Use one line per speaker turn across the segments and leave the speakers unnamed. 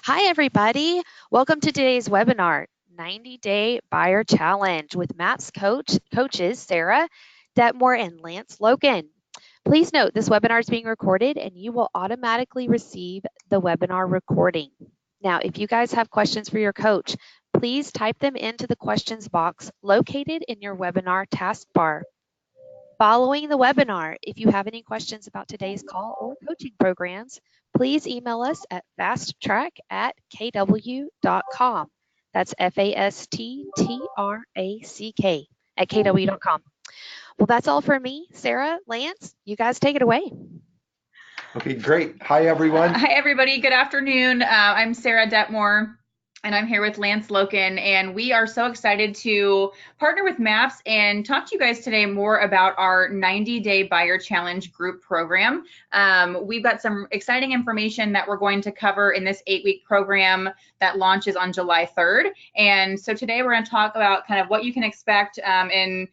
Hi, everybody. Welcome to today's webinar, 90-Day Buyer Challenge with MAPS coaches Sarah Detmore and Lance Logan. Please note this webinar is being recorded and you will automatically receive the webinar recording. Now, if you guys have questions for your coach, please type them into the questions box located in your webinar taskbar. Following the webinar, if you have any questions about today's call or coaching programs, please email us at fasttrack@kw.com. That's FASTTRACK at kw.com. Well, that's all for me. Sarah, Lance, you guys take it away.
Okay, great. Hi, everyone.
Hi, everybody. Good afternoon. I'm Sarah Detmore, and I'm here with Lance Logan, and we are so excited to partner with MAPS and talk to you guys today more about our 90-Day Buyer Challenge group program. We've got some exciting information that we're going to cover in this 8-week program that launches on July 3rd. And so today we're going to talk about kind of what you can expect in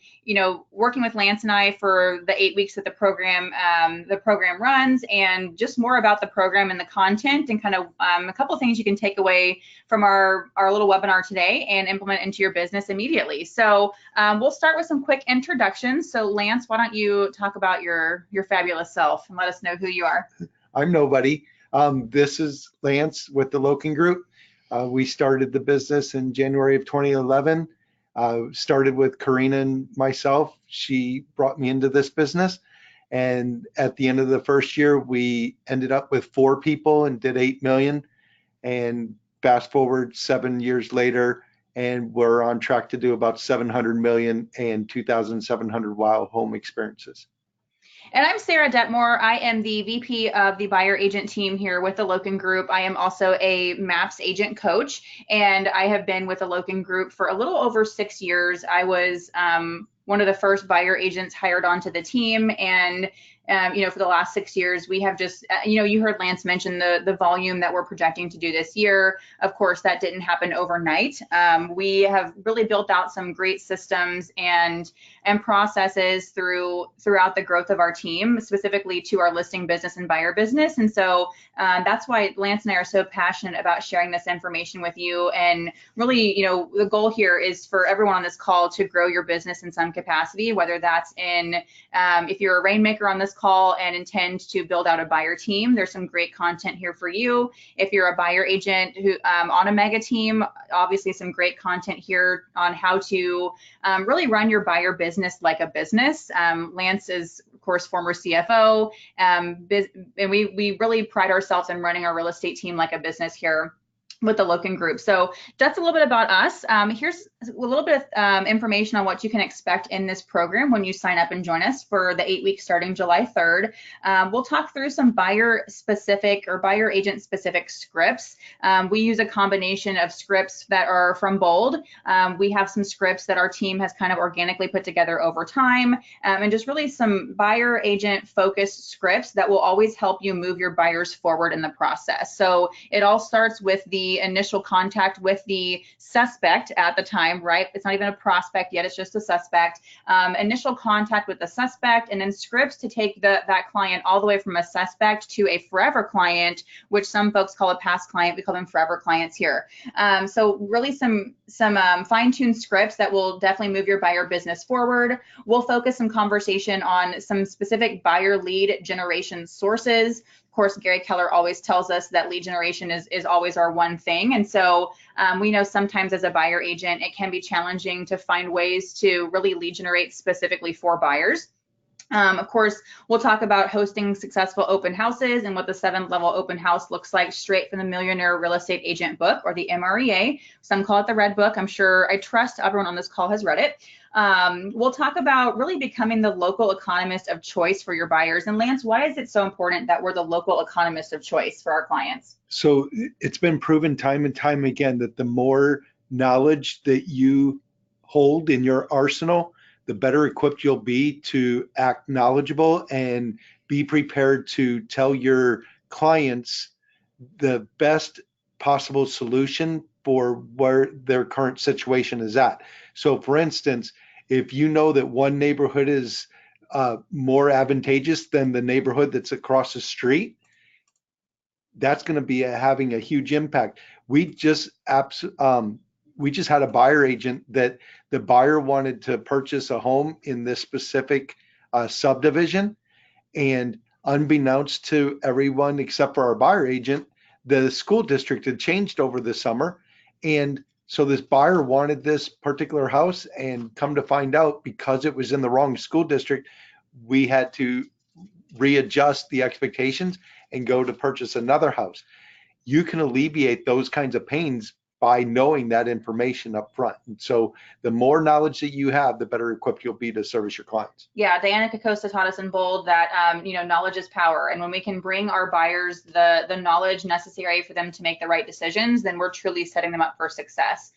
working with Lance and I for the 8 weeks that the program runs, and just more about the program and the content, and kind of a couple of things you can take away from our little webinar today and implement into your business immediately. So we'll start with some quick introductions. So Lance, why don't you talk about your fabulous self and let us know who you are.
I'm nobody. This is Lance with the Logan Group. We started the business in January of 2011. Started with Karina and myself. She brought me into this business. And at the end of the first year, we ended up with 4 people and did 8 million. And fast forward 7 years later, and we're on track to do about 700 million and 2,700 wow home experiences.
And I'm Sarah Detmore. I am the VP of the buyer agent team here with the Logan Group. I am also a MAPS agent coach, and I have been with the Logan Group for a little over 6 years. I was one of the first buyer agents hired onto the team, and for the last 6 years, we have just, you heard Lance mention the volume that we're projecting to do this year. Of course, that didn't happen overnight. We have really built out some great systems and processes throughout the growth of our team, specifically to our listing business and buyer business. And so that's why Lance and I are so passionate about sharing this information with you. And really, the goal here is for everyone on this call to grow your business in some capacity, whether that's in, if you're a rainmaker on this call and intend to build out a buyer team, there's some great content here for you. If you're a buyer agent who on a mega team, obviously some great content here on how to really run your buyer business like a business. Lance is, of course, former CFO, and we really pride ourselves in running our real estate team like a business here with the Logan Group. So that's a little bit about us. Here's a little bit of information on what you can expect in this program when you sign up and join us for the 8 weeks starting July 3rd. We'll talk through some buyer specific or buyer agent specific scripts. We use a combination of scripts that are from Bold. We have some scripts that our team has kind of organically put together over time, and just really some buyer agent focused scripts that will always help you move your buyers forward in the process. So it all starts with the initial contact with the suspect at the time, right? It's not even a prospect yet, it's just a suspect. Initial contact with the suspect, and then scripts to take that client all the way from a suspect to a forever client, which some folks call a past client. We call them forever clients here. So really some fine-tuned scripts that will definitely move your buyer business forward. We'll focus some conversation on some specific buyer lead generation sources. Of course, Gary Keller always tells us that lead generation is always our one thing. And so we know sometimes as a buyer agent, it can be challenging to find ways to really lead generate specifically for buyers. Of course, we'll talk about hosting successful open houses and what the 7-level open house looks like straight from the Millionaire Real Estate Agent book, or the MREA. Some call it the Red Book. I trust everyone on this call has read it. We'll talk about really becoming the local economist of choice for your buyers. And Lance, why is it so important that we're the local economist of choice for our clients?
So it's been proven time and time again that the more knowledge that you hold in your arsenal, the better equipped you'll be to act knowledgeable and be prepared to tell your clients the best possible solution for where their current situation is at. So for instance, if you know that one neighborhood is more advantageous than the neighborhood that's across the street, that's going to be having a huge impact. We just had a buyer agent that the buyer wanted to purchase a home in this specific subdivision, and unbeknownst to everyone except for our buyer agent, the school district had changed over the summer. And so this buyer wanted this particular house, and come to find out, because it was in the wrong school district, we had to readjust the expectations and go to purchase another house. You can alleviate those kinds of pains by knowing that information up front. And so the more knowledge that you have, the better equipped you'll be to service your clients.
Yeah, Diana Kokosta taught us in Bold that knowledge is power, and when we can bring our buyers the knowledge necessary for them to make the right decisions, then we're truly setting them up for success.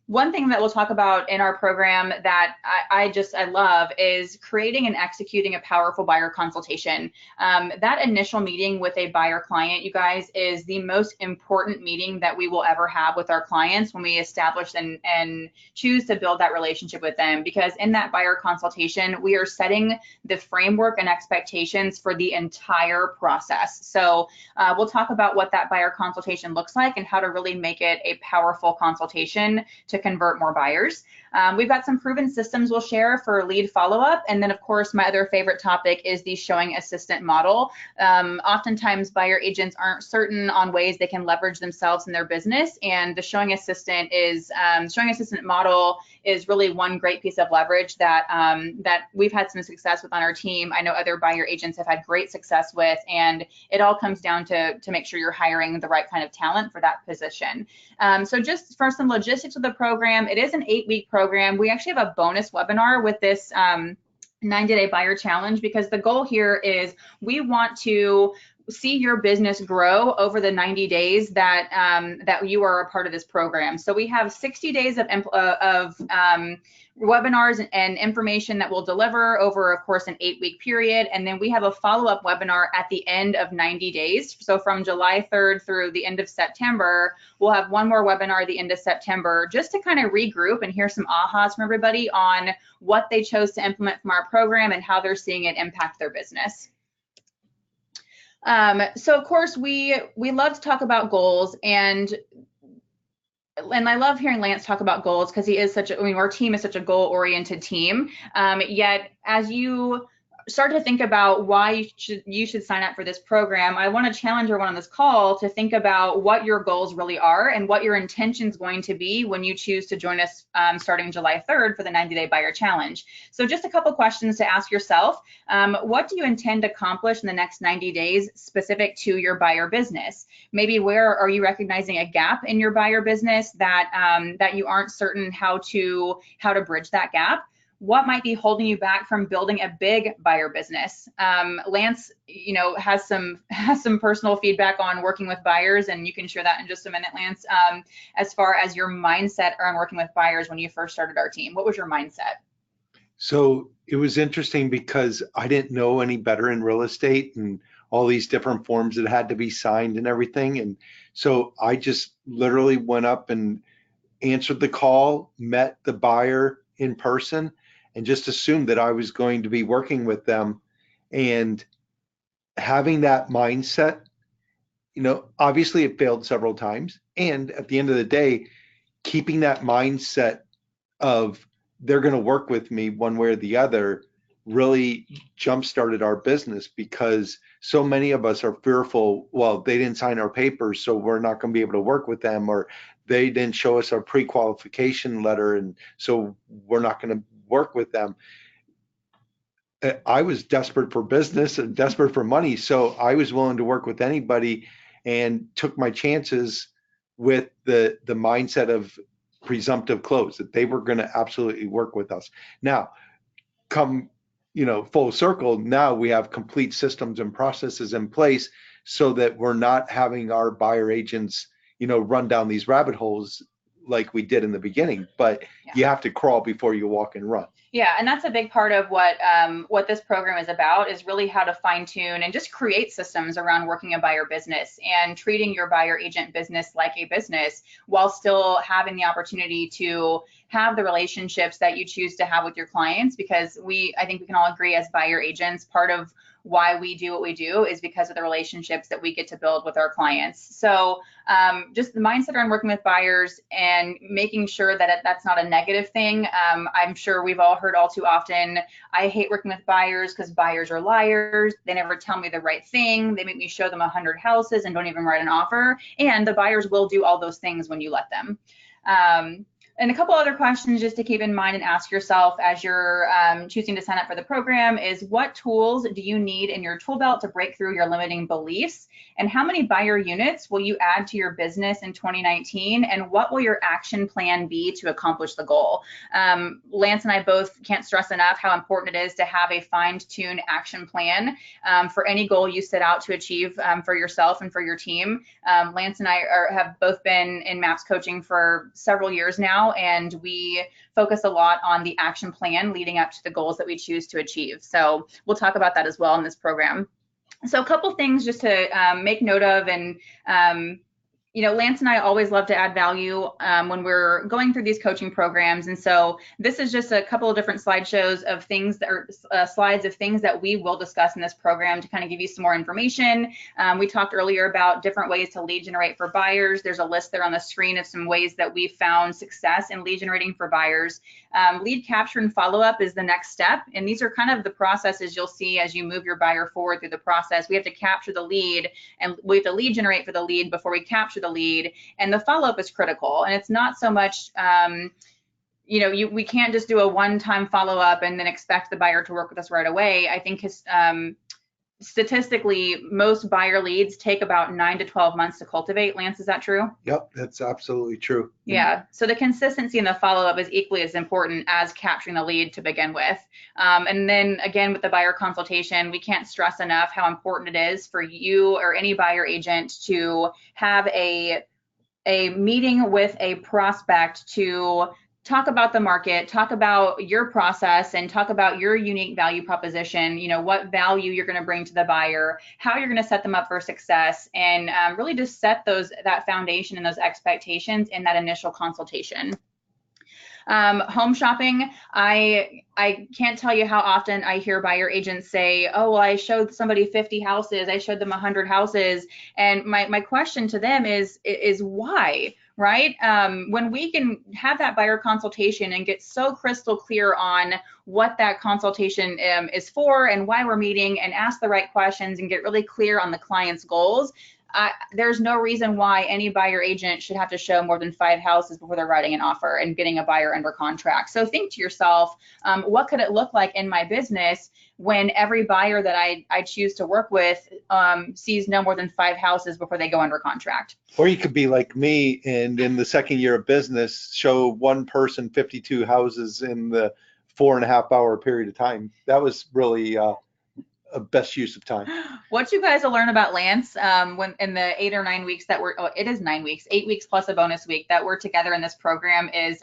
One thing that we'll talk about in our program that I love is creating and executing a powerful buyer consultation. That initial meeting with a buyer client, you guys, is the most important meeting that we will ever have with our clients when we establish and choose to build that relationship with them. Because in that buyer consultation, we are setting the framework and expectations for the entire process. So we'll talk about what that buyer consultation looks like and how to really make it a powerful consultation to convert more buyers. We've got some proven systems we'll share for lead follow-up. And then, of course, my other favorite topic is the showing assistant model. Oftentimes, buyer agents aren't certain on ways they can leverage themselves in their business. And the showing assistant model is really one great piece of leverage that that we've had some success with on our team. I know other buyer agents have had great success with, and it all comes down to make sure you're hiring the right kind of talent for that position. So just for some logistics of the program, it is an 8-week program. We actually have a bonus webinar with this 90-day buyer challenge, because the goal here is we want to see your business grow over the 90 days that that you are a part of this program. So we have 60 days of webinars and information that we'll deliver over, of course, an 8-week period. And then we have a follow-up webinar at the end of 90 days. So from July 3rd through the end of September, we'll have one more webinar at the end of September, just to kind of regroup and hear some ahas from everybody on what they chose to implement from our program and how they're seeing it impact their business. So of course we love to talk about goals, and I love hearing Lance talk about goals, because he is our team is such a goal-oriented team. Yet as you start to think about why you should sign up for this program, I want to challenge everyone on this call to think about what your goals really are and what your intention is going to be when you choose to join us starting July 3rd for the 90-day buyer challenge. So just a couple questions to ask yourself. What do you intend to accomplish in the next 90 days specific to your buyer business? Maybe where are you recognizing a gap in your buyer business that that you aren't certain how to bridge that gap? What might be holding you back from building a big buyer business? Lance, has some personal feedback on working with buyers, and you can share that in just a minute, Lance. As far as your mindset around working with buyers when you first started our team, what was your mindset?
So it was interesting because I didn't know any better in real estate and all these different forms that had to be signed and everything. And so I just literally went up and answered the call, met the buyer in person, and just assumed that I was going to be working with them. And having that mindset, obviously it failed several times. And at the end of the day, keeping that mindset of they're going to work with me one way or the other really jump-started our business, because so many of us are fearful, well, they didn't sign our papers, so we're not going to be able to work with them, or they didn't show us our pre-qualification letter, and so we're not going to work with them. I was desperate for business and desperate for money, so I was willing to work with anybody and took my chances with the mindset of presumptive close, that they were going to absolutely work with us. Now, come full circle, now we have complete systems and processes in place so that we're not having our buyer agents run down these rabbit holes like we did in the beginning, but you have to crawl before you walk and run.
Yeah, and that's a big part of what this program is about, is really how to fine tune and just create systems around working a buyer business and treating your buyer agent business like a business, while still having the opportunity to have the relationships that you choose to have with your clients. Because I think we can all agree, as buyer agents, part of why we do what we do is because of the relationships that we get to build with our clients. So just the mindset around working with buyers and making sure that that's not a negative thing. I'm sure we've all heard all too often, I hate working with buyers because buyers are liars. They never tell me the right thing. They make me show them 100 houses and don't even write an offer. And the buyers will do all those things when you let them. And a couple other questions just to keep in mind and ask yourself as you're choosing to sign up for the program is, what tools do you need in your tool belt to break through your limiting beliefs? And how many buyer units will you add to your business in 2019? And what will your action plan be to accomplish the goal? Lance and I both can't stress enough how important it is to have a fine-tuned action plan for any goal you set out to achieve for yourself and for your team. Lance and I have both been in MAPS coaching for several years now, and we focus a lot on the action plan leading up to the goals that we choose to achieve. So we'll talk about that as well in this program. So a couple things just to make note of, and Lance and I always love to add value when we're going through these coaching programs. And so this is just a couple of different slideshows of things that are slides of things that we will discuss in this program to kind of give you some more information. We talked earlier about different ways to lead generate for buyers. There's a list there on the screen of some ways that we found success in lead generating for buyers. Lead capture and follow-up is the next step. And these are kind of the processes you'll see as you move your buyer forward through the process. We have to capture the lead, and we have to lead generate for the lead before we capture the lead, and the follow-up is critical. And it's not so much we can't just do a one-time follow-up and then expect the buyer to work with us right away. I think statistically, most buyer leads take about 9 to 12 months to cultivate. Lance, is that true?
Yep, that's absolutely true.
Yeah, so the consistency in the follow-up is equally as important as capturing the lead to begin with. And then again, with the buyer consultation, we can't stress enough how important it is for you or any buyer agent to have a meeting with a prospect to talk about the market, talk about your process, and talk about your unique value proposition, what value you're going to bring to the buyer, how you're going to set them up for success, and really just set that foundation and those expectations in that initial consultation. Home shopping, I can't tell you how often I hear buyer agents say, oh, well, I showed somebody 50 houses, I showed them 100 houses. And my question to them is why, right? When we can have that buyer consultation and get so crystal clear on what that consultation is for and why we're meeting, and ask the right questions and get really clear on the client's goals, there's no reason why any buyer agent should have to show more than 5 houses before they're writing an offer and getting a buyer under contract. So think to yourself, what could it look like in my business when every buyer that I choose to work with sees no more than 5 houses before they go under contract?
Or you could be like me, and in the second year of business, show one person 52 houses in the 4.5 hour period of time. That was really a best use of time.
What you guys will learn about Lance when in the 8 or 9 weeks that it is 9 weeks, 8 weeks plus a bonus week that we're together in this program is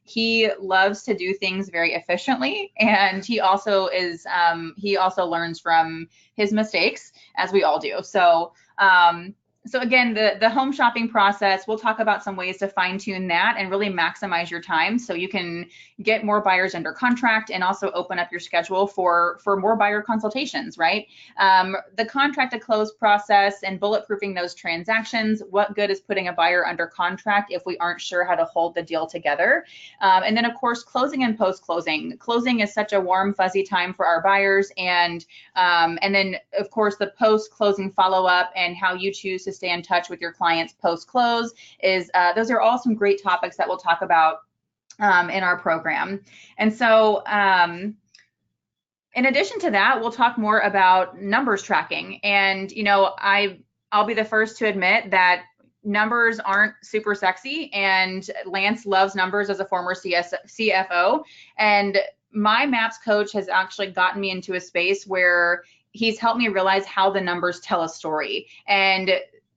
he loves to do things very efficiently, and he also learns from his mistakes, as we all do. So again, the home shopping process, we'll talk about some ways to fine tune that and really maximize your time so you can get more buyers under contract and also open up your schedule for more buyer consultations, right? The contract to close process and bulletproofing those transactions. What good is putting a buyer under contract if we aren't sure how to hold the deal together? And then of course, closing and post-closing. Closing is such a warm, fuzzy time for our buyers. And then of course, the post-closing follow-up and how you choose to stay in touch with your clients post-close is those are all some great topics that we'll talk about in our program. And so in addition to that, we'll talk more about numbers tracking. And I'll be the first to admit that numbers aren't super sexy, and Lance loves numbers as a former CFO. And my MAPS coach has actually gotten me into a space where he's helped me realize how the numbers tell a story. And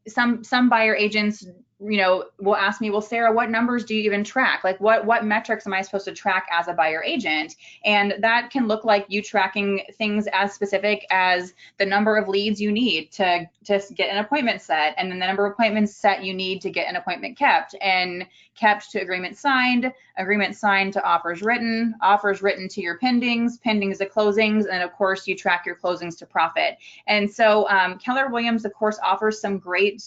some buyer agents, will ask me, well, Sarah, what numbers do you even track? Like what metrics am I supposed to track as a buyer agent? And that can look like you tracking things as specific as the number of leads you need to get an appointment set, and then the number of appointments set you need to get an appointment kept, and kept to agreement signed to offers written to your pendings to closings, and of course you track your closings to profit. And so Keller Williams, of course, offers some great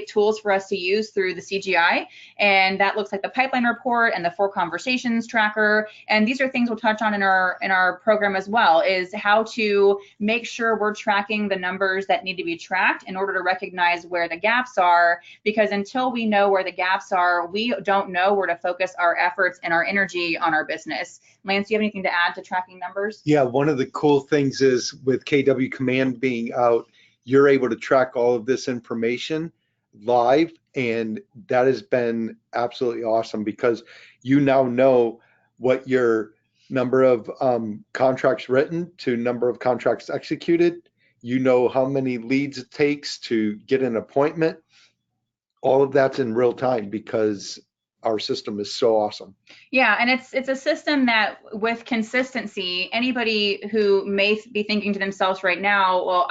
tools for us to use through the CGI, and that looks like the pipeline report and the 4 conversations tracker. And these are things we'll touch on in our program as well, is how to make sure we're tracking the numbers that need to be tracked in order to recognize where the gaps are, because until we know where the gaps are, we don't know where to focus our efforts and our energy on our business. Lance, do you have anything to add to tracking numbers?
Yeah, one of the cool things is with KW Command being out, you're able to track all of this information live, and that has been absolutely awesome because you now know what your number of contracts written to number of contracts executed. You know how many leads it takes to get an appointment. All of that's in real time because our system is so awesome.
Yeah, and it's a system that with consistency, anybody who may be thinking to themselves right now, well,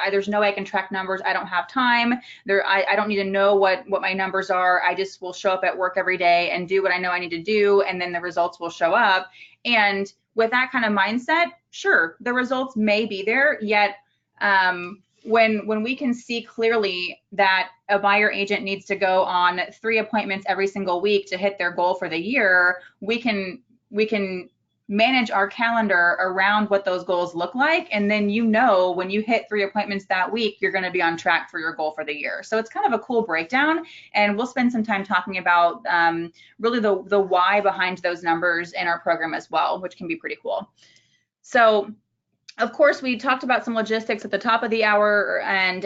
there's no way I can track numbers. I don't have time. I don't need to know what my numbers are. I just will show up at work every day and do what I know I need to do, and then the results will show up. And with that kind of mindset, sure, the results may be there, yet when we can see clearly that a buyer agent needs to go on 3 appointments every single week to hit their goal for the year, we can manage our calendar around what those goals look like. And then, when you hit 3 appointments that week, you're going to be on track for your goal for the year. So it's kind of a cool breakdown. And we'll spend some time talking about really the why behind those numbers in our program as well, which can be pretty cool. So, of course, we talked about some logistics at the top of the hour, and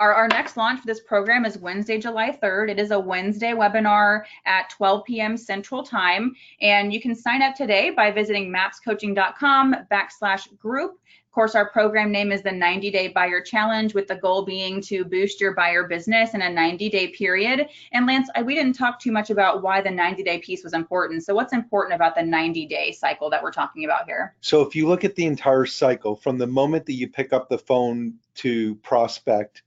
our next launch for this program is Wednesday, July 3rd. It is a Wednesday webinar at 12 p.m. Central Time, and you can sign up today by visiting mapscoaching.com/group. Of course, our program name is the 90-Day Buyer Challenge, with the goal being to boost your buyer business in a 90-day period. And Lance, we didn't talk too much about why the 90-day piece was important. So what's important about the 90-day cycle that we're talking about here?
So if you look at the entire cycle, from the moment that you pick up the phone to prospect,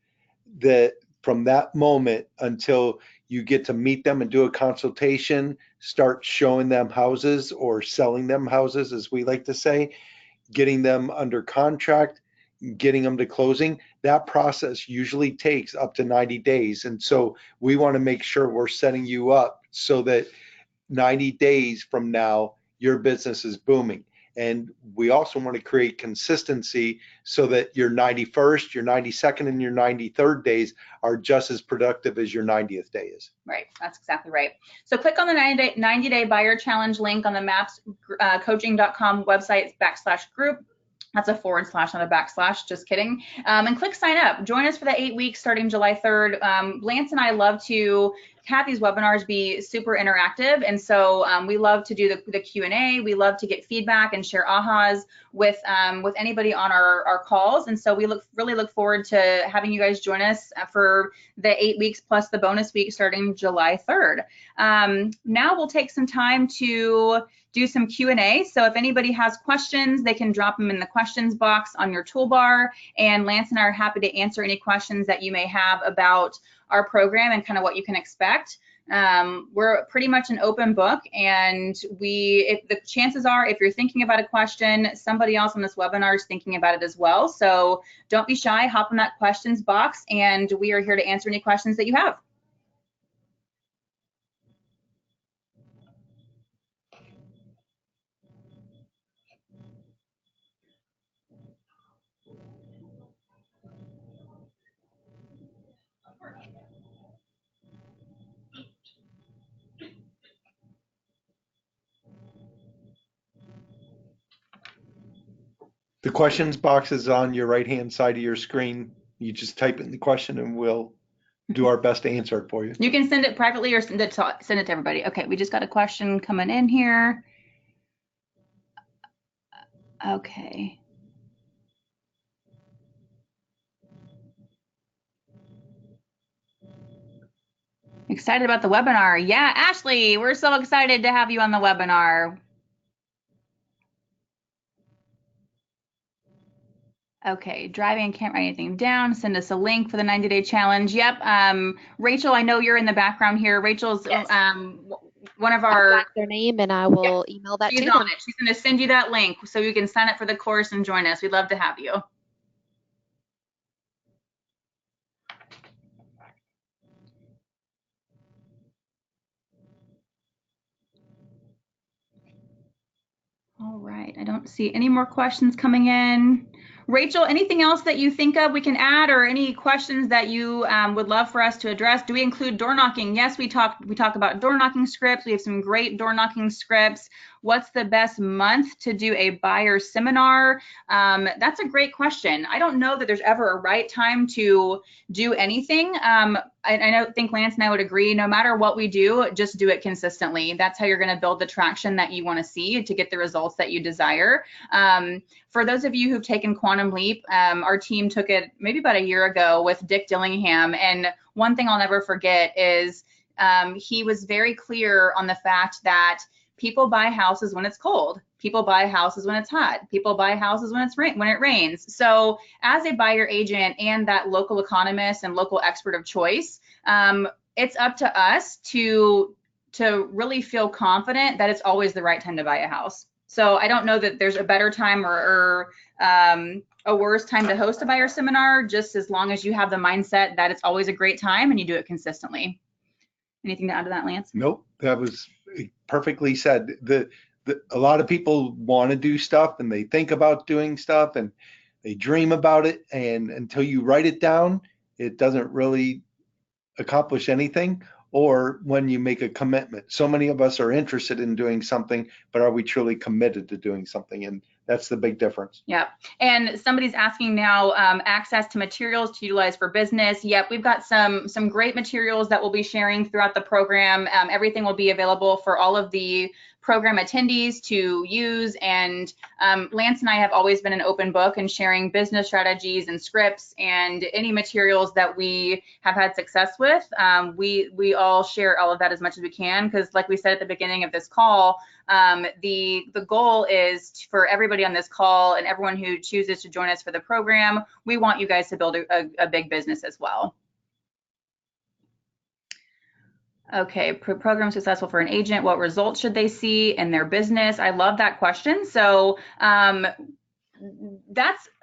from that moment until you get to meet them and do a consultation, start showing them houses or selling them houses, as we like to say, getting them under contract, getting them to closing, that process usually takes up to 90 days. And so we want to make sure we're setting you up so that 90 days from now, your business is booming. And we also want to create consistency so that your 91st, your 92nd, and your 93rd days are just as productive as your 90th day is.
Right, that's exactly right. So click on the 90-Day Buyer Challenge link on the mapscoaching.com website /group. That's a / not a /, just kidding. And click sign up. Join us for the 8 weeks starting July 3rd. Lance and I love to have these webinars be super interactive. And so we love to do the Q&A. We love to get feedback and share ahas with anybody on our calls. And so we really look forward to having you guys join us for the 8 weeks plus the bonus week starting July 3rd. Now we'll take some time to do some Q&A. So if anybody has questions, they can drop them in the questions box on your toolbar. And Lance and I are happy to answer any questions that you may have about our program and kind of what you can expect. We're pretty much an open book, and if the chances are, if you're thinking about a question, somebody else on this webinar is thinking about it as well. So don't be shy, hop in that questions box, and we are here to answer any questions that you have.
The questions box is on your right-hand side of your screen. You just type in the question and we'll do our best to answer it for you.
You can send it privately or send it to everybody. Okay, we just got a question coming in here. Okay. Excited about the webinar. Yeah, Ashley, we're so excited to have you on the webinar. Okay, driving and can't write anything down. Send us a link for the 90-day challenge. Yep. Rachel, I know you're in the background here. Rachel's
Yes.
one of
I've
our.
got their name and I will email that
She's
to
on
them.
it. She's going to send you that link so you can sign up for the course and join us. We'd love to have you. All right, I don't see any more questions coming in. Rachel, anything else that you think of we can add, or any questions that you would love for us to address? Do we include door knocking? Yes, we talk about door knocking scripts. We have some great door knocking scripts. What's the best month to do a buyer seminar? That's a great question. I don't know that there's ever a right time to do anything. I think Lance and I would agree, no matter what we do, just do it consistently. That's how you're going to build the traction that you want to see to get the results that you desire. For those of you who've taken Quantum Leap, our team took it maybe about a year ago with Dick Dillingham. And one thing I'll never forget is he was very clear on the fact that people buy houses when it's cold. People buy houses when it's hot. People buy houses when it rains. So as a buyer agent and that local economist and local expert of choice, it's up to us to really feel confident that it's always the right time to buy a house. So I don't know that there's a better time or a worse time to host a buyer seminar, just as long as you have the mindset that it's always a great time and you do it consistently. Anything to add to that, Lance?
Nope, that was perfectly said. A lot of people want to do stuff and they think about doing stuff and they dream about it, and until you write it down, it doesn't really accomplish anything. Or when you make a commitment, so many of us are interested in doing something, but are we truly committed to doing something? And that's the big difference.
Yep. And somebody's asking now, access to materials to utilize for business. Yep, we've got some great materials that we'll be sharing throughout the program. Everything will be available for all of the program attendees to use. And Lance and I have always been an open book and sharing business strategies and scripts and any materials that we have had success with. We all share all of that as much as we can, because like we said at the beginning of this call, the goal is for everybody on this call and everyone who chooses to join us for the program, we want you guys to build a big business as well. Okay, program successful for an agent, what results should they see in their business? I love that question. So that's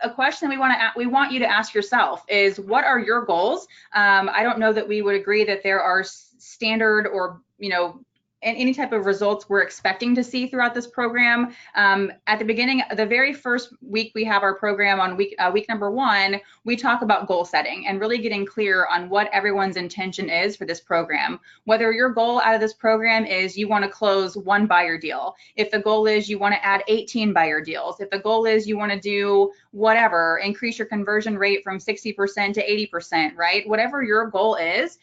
a question we want you to ask yourself, is what are your goals? I don't know that we would agree that there are standard or, and any type of results we're expecting to see throughout this program. At the beginning, the very first week we have our program on week number 1, we talk about goal setting and really getting clear on what everyone's intention is for this program. Whether your goal out of this program is you want to close 1 buyer deal, if the goal is you want to add 18 buyer deals, if the goal is you want to do whatever, increase your conversion rate from 60% to 80%, right? Whatever your goal is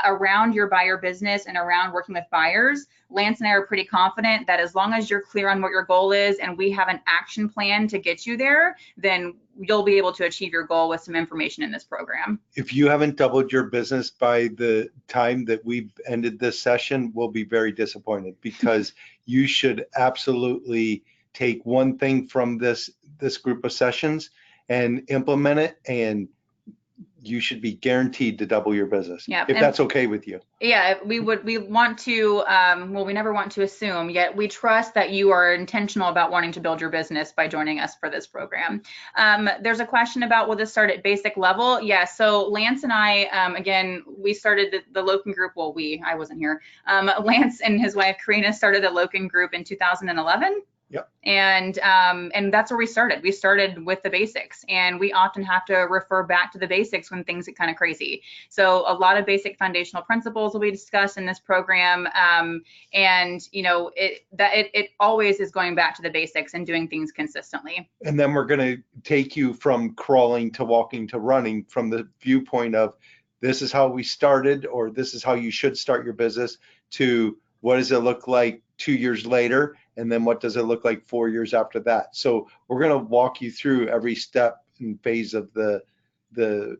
around your buyer business and around working with buyers, Lance and I are pretty confident that as long as you're clear on what your goal is and we have an action plan to get you there, then you'll be able to achieve your goal with some information in this program.
If you haven't doubled your business by the time that we've ended this session, we'll be very disappointed, because you should absolutely take one thing from this group of sessions and implement it, and you should be guaranteed to double your business.
Yeah,
if that's okay with you.
Yeah, we want to, well, we never want to assume, yet we trust that you are intentional about wanting to build your business by joining us for this program. There's a question about, will this start at basic level? Yeah, so Lance and I, again, we started the Loken Group, well, I wasn't here. Lance and his wife, Karina, started the Loken Group in 2011.
Yep.
And that's where we started. We started with the basics, and we often have to refer back to the basics when things get kind of crazy. So a lot of basic foundational principles will be discussed in this program. And it always is going back to the basics and doing things consistently.
And then we're going to take you from crawling to walking to running, from the viewpoint of this is how we started, or this is how you should start your business, to what does it look like 2 years later? And then what does it look like 4 years after that? So we're going to walk you through every step and phase of the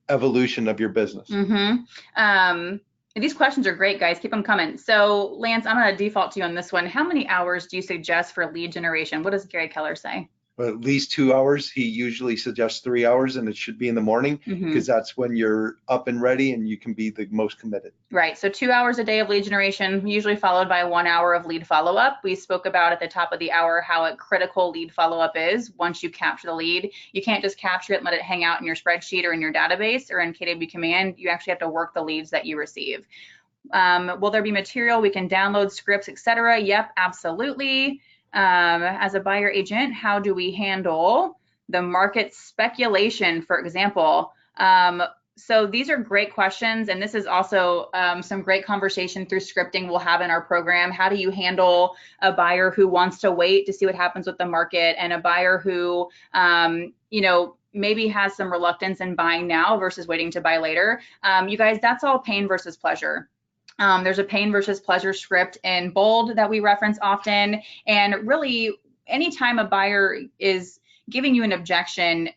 evolution of your business.
Mm-hmm. These questions are great, guys. Keep them coming. So Lance, I'm going to default to you on this one. How many hours do you suggest for lead generation? What does Gary Keller say?
at least 2 hours. He usually suggests 3 hours, and it should be in the morning because that's when you're up and ready and you can be the most committed.
Right. So 2 hours a day of lead generation, usually followed by 1 hour of lead follow-up. We spoke about at the top of the hour how a critical lead follow-up is. Once you capture the lead, you can't just capture it and let it hang out in your spreadsheet or in your database or in KW Command. You actually have to work the leads that you receive. Will there be material we can download, scripts, etc.? Yep, absolutely. As a buyer agent, how do we handle the market speculation, for example? So these are great questions, and this is also some great conversation through scripting we'll have in our program. How do you handle a buyer who wants to wait to see what happens with the market, and a buyer who, you know, maybe has some reluctance in buying now versus waiting to buy later? You guys, that's all pain versus pleasure. There's a pain versus pleasure script in bold that we reference often. And really, anytime a buyer is giving you an objection,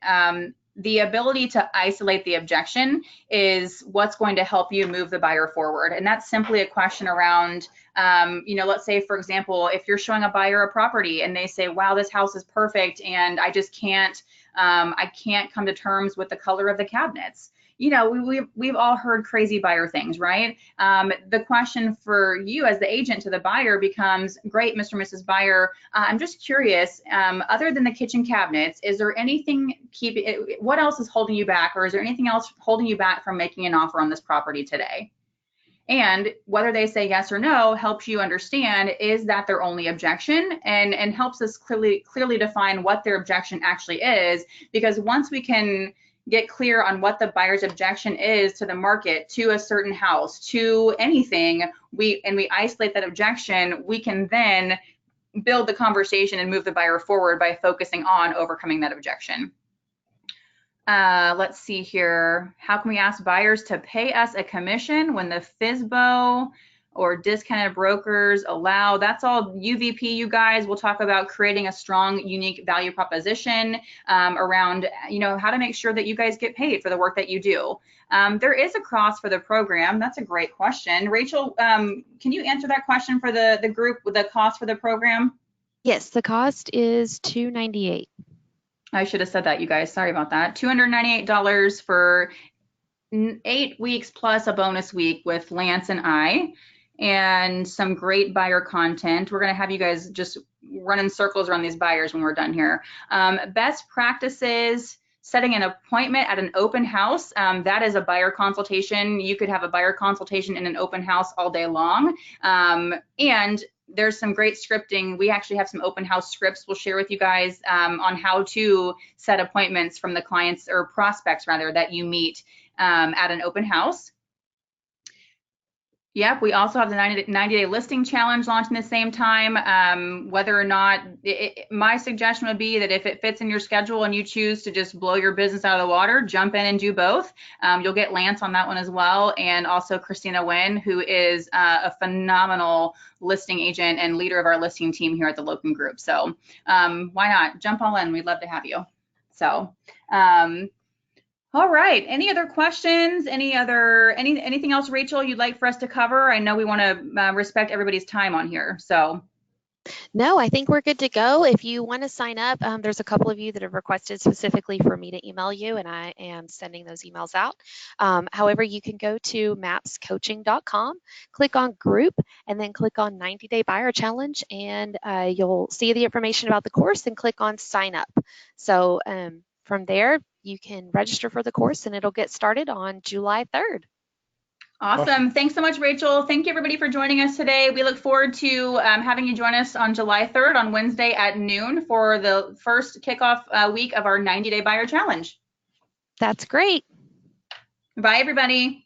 the ability to isolate the objection is what's going to help you move the buyer forward. And that's simply a question around, you know, let's say, for example, if you're showing a buyer a property and they say, wow, this house is perfect, and I just can't, I can't come to terms with the color of the cabinets. You know, we've all heard crazy buyer things, right? The question for you as the agent to the buyer becomes, great, Mr. and Mrs. Buyer, I'm just curious, other than the kitchen cabinets, is there anything what else is holding you back, or is there anything else holding you back from making an offer on this property today? And whether they say yes or no helps you understand, is that their only objection, and helps us clearly define what their objection actually is. Because once we can get clear on what the buyer's objection is to the market, to a certain house, to anything, we isolate that objection, we can then build the conversation and move the buyer forward by focusing on overcoming that objection. Let's see here. How can we ask buyers to pay us a commission when the FSBO or discounted brokers allow? That's all UVP, you guys. We'll talk about creating a strong, unique value proposition around, you know, how to make sure that you guys get paid for the work that you do. There is a cost for the program. That's a great question. Rachel, can you answer that question for the group with the cost for the program?
Yes, the cost is $298.
I should have said that, you guys. Sorry about that. $298 for 8 weeks plus a bonus week with Lance and I, and some great buyer content. We're going to have you guys just running circles around these buyers when we're done here. Best practices, setting an appointment at an open house. That is a buyer consultation. You could have a buyer consultation in an open house all day long. And there's some great scripting. We actually have some open house scripts we'll share with you guys on how to set appointments from the clients, or prospects rather, that you meet at an open house. Yep, we also have the 90-day listing challenge launching the same time. Whether or not, my suggestion would be that if it fits in your schedule and you choose to just blow your business out of the water, jump in and do both. You'll get Lance on that one as well, and also Christina Nguyen, who is a phenomenal listing agent and leader of our listing team here at the Loken Group. So why not jump all in? We'd love to have you. So. All right. Any other questions? Anything else, Rachel, you'd like for us to cover? I know we want to respect everybody's time on here. So.
No, I think we're good to go. If you want to sign up, there's a couple of you that have requested specifically for me to email you, and I am sending those emails out. However, you can go to mapscoaching.com, click on group, and then click on 90-day buyer challenge, and you'll see the information about the course and click on sign up. So from there, you can register for the course, and it'll get started on July 3rd.
Awesome. Thanks so much, Rachel. Thank you, everybody, for joining us today. We look forward to having you join us on July 3rd on Wednesday at noon for the first kickoff week of our 90-day buyer challenge.
That's great.
Bye, everybody.